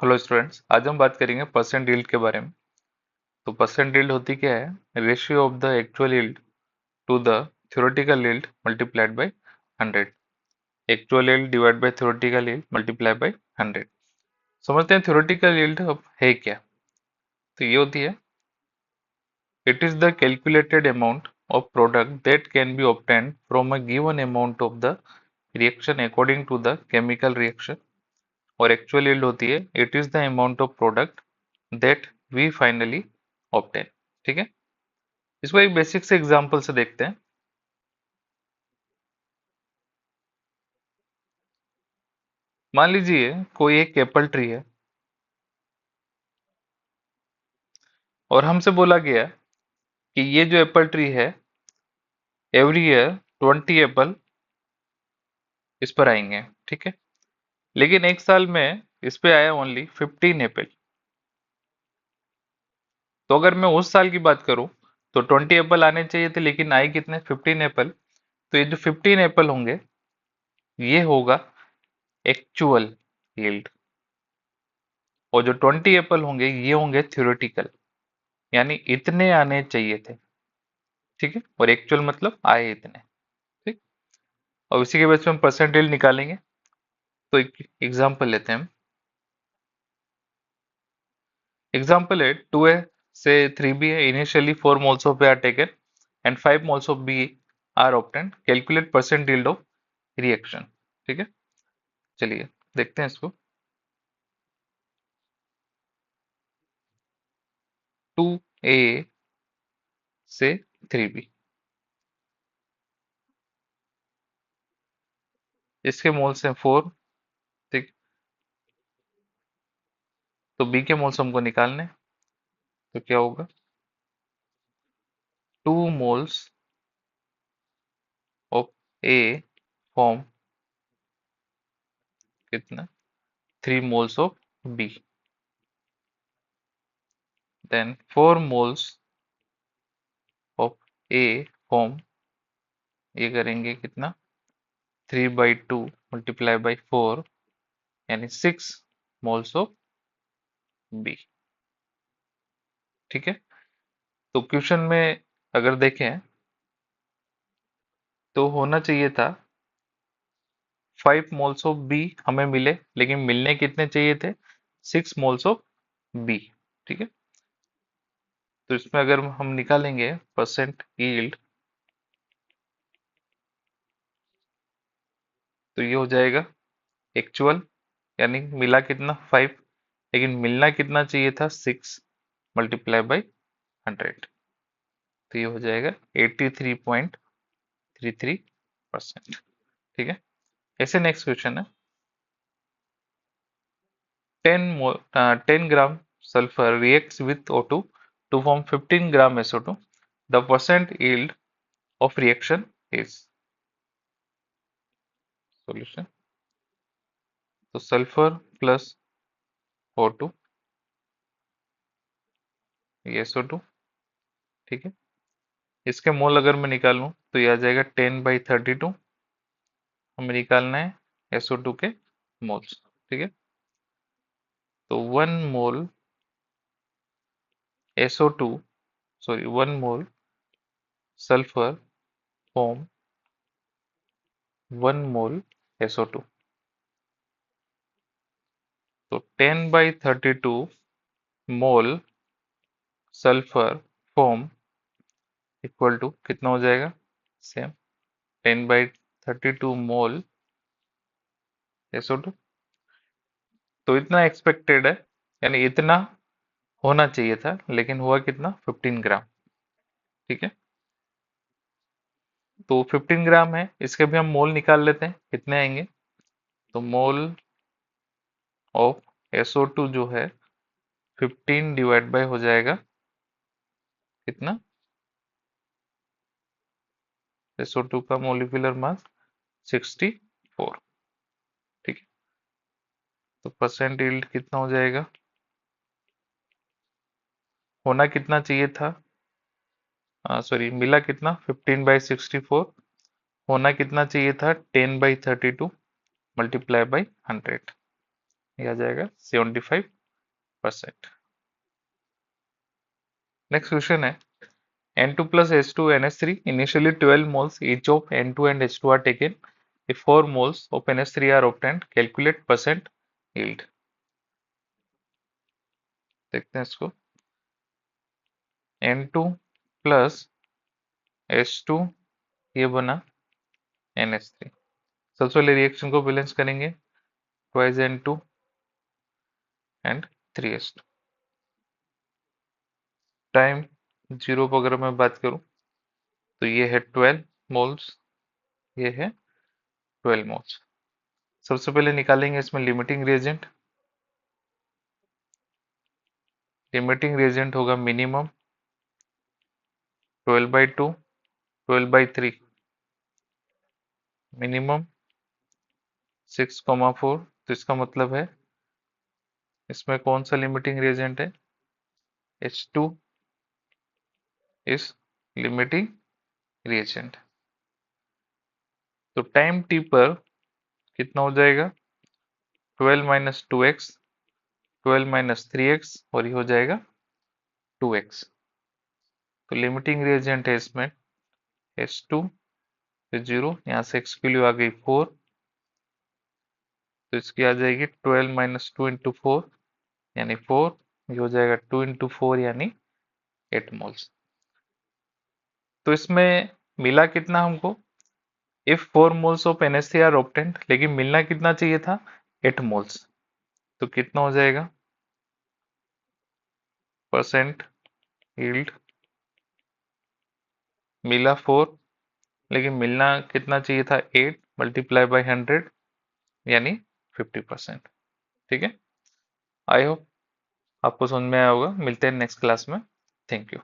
Hello students, आज हम बात करेंगे परसेंट यील्ड के बारे में। तो परसेंट यील्ड होती क्या है? Ratio of the actual yield to the theoretical yield multiplied by 100। Actual yield divide by theoretical yield multiply by 100। समझते हैं थ्योरेटिकल यील्ड अब है क्या। तो ये होती है, it is the calculated amount of product that can be obtained from a given amount of the reaction according to the chemical reaction. और एक्चुअल यील्ड होती है, it is the amount of product that we finally obtain. ठीक है, इसको एक basic से example से देखते हैं। मान लीजिए कोई एक एप्पल ट्री है और हमसे बोला गया कि ये जो एप्पल ट्री है, एवरी ईयर 20 एप्पल इस पर आएंगे। ठीक है, लेकिन एक साल में इस पे आया ओनली 15 एप्पल। तो अगर मैं उस साल की बात करूं तो 20 एप्पल आने चाहिए थे, लेकिन आए कितने? 15 एप्पल। तो ये जो 15 एप्पल होंगे ये होगा एक्चुअल यील्ड, और जो 20 एप्पल होंगे ये होंगे थ्योरेटिकल, यानी इतने आने चाहिए थे। ठीक है, और एक्चुअल मतलब आए इतने। ठीक, और इसी के बेस पे हम परसेंटेज निकालेंगे। तो एक एग्जांपल लेते हैं हम। एग्जांपल है 2A से 3B है। Initially 4 moles of A are taken and 5 moles of B are obtained. Calculate percent yield of reaction। ठीक है, चलिए देखते हैं इसको। 2A से 3B, इसके मोल्स हैं 4। ठीक, तो B के मोल्स हमको निकालने हैं। तो क्या होगा? 2 moles of A फॉर्म कितना? 3 moles of B, then 4 moles of A form, ये करेंगे कितना? 3/2 मल्टीप्लाई बाई 4, यानी 6 मोल्स ऑफ बी। ठीक है, तो क्वेश्चन में अगर देखें तो होना चाहिए था 5 मोल्स ऑफ बी हमें मिले, लेकिन मिलने कितने चाहिए थे? 6 मोल्स ऑफ बी। ठीक है, तो इसमें अगर हम निकालेंगे परसेंट यील्ड, तो ये हो जाएगा एक्चुअल, यानी मिला कितना? 5, लेकिन मिलना कितना चाहिए था? 6 मल्टीप्लाई बाई 100। तो ये हो जाएगा 83.33%। ठीक है, ऐसे नेक्स्ट क्वेश्चन है। 10 gram sulfur reacts with O2 to form 15 gram SO2. The percent yield of reaction is solution। तो सल्फर प्लस O2, ये SO2। ठीक है, इसके मोल अगर मैं निकालूं तो ये आ जाएगा 10/32। हमें निकालना है SO2 के मोल्स। ठीक है, तो 1 mole SO2, sorry 1 mole sulphur form 1 mole SO2। तो 10/32 mole sulphur form equal to कितना हो जाएगा? Same, 10/32 mole SO2। तो इतना एक्सपेक्टेड है, यानी इतना होना चाहिए था, लेकिन हुआ कितना? 15 ग्राम। ठीक है, तो 15 ग्राम है, इसके भी हम मोल निकाल लेते हैं कितने आएंगे। तो मोल ऑफ SO2 जो है 15 डिवाइड बाय हो जाएगा कितना? SO2 का मोलिकुलर मास 64। ठीक है, तो परसेंट यील्ड कितना हो जाएगा? होना कितना चाहिए था? सॉरी, मिला कितना? 15/64। होना कितना चाहिए था? 10/32 मल्टीप्लाई बाई 100। ये आ जाएगा 75%। नेक्स्ट क्वेश्चन है N2 plus H2 NH3 initially 12 moles each of N2 and H2 are taken. If 4 moles of NH3 are obtained, calculate percent yield. देखते हैं इसको। N2 plus H2 ये बना NH3। सबसे पहले रिएक्शन को बैलेंस करेंगे, twice N2 and 3H2। Time 0 पर अगर मैं बात करूं तो ये है 12 मोल्स, ये है 12 मोल्स। सबसे पहले निकालेंगे इसमें लिमिटिंग रिएजेंट। लिमिटिंग रिएजेंट होगा मिनिमम 12/2, 12/3, मिनिमम 6,4। तो इसका मतलब है इसमें कौन सा लिमिटिंग रिएजेंट है, H2 इस लिमिटिंग रिएजेंट। तो टाइम t पर कितना हो जाएगा, 12 माइनस 2x, 12 माइनस 3x और ये हो जाएगा 2x। तो लिमिटिंग रिएजेंट है इसमें H2 0, यहाँ से x की वैल्यू आ गई 4, तो इसकी आ जाएगी 12 माइनस 2 इंटू 4 यानी 4, ये हो जाएगा 2 इंटू 4 यानी 8 मोल्स। तो इसमें मिला कितना हमको, if 4 moles of NH3 are obtained, लेकिन मिलना कितना चाहिए था 8 मोल्स। तो कितना हो जाएगा, परसेंट यील्ड मिला 4, लेकिन मिलना कितना चाहिए था 8 मल्टीप्लाई बाई 100 यानी 50%। ठीक है, आई होप आपको समझ में आया होगा। मिलते हैं नेक्स्ट क्लास में। Thank you.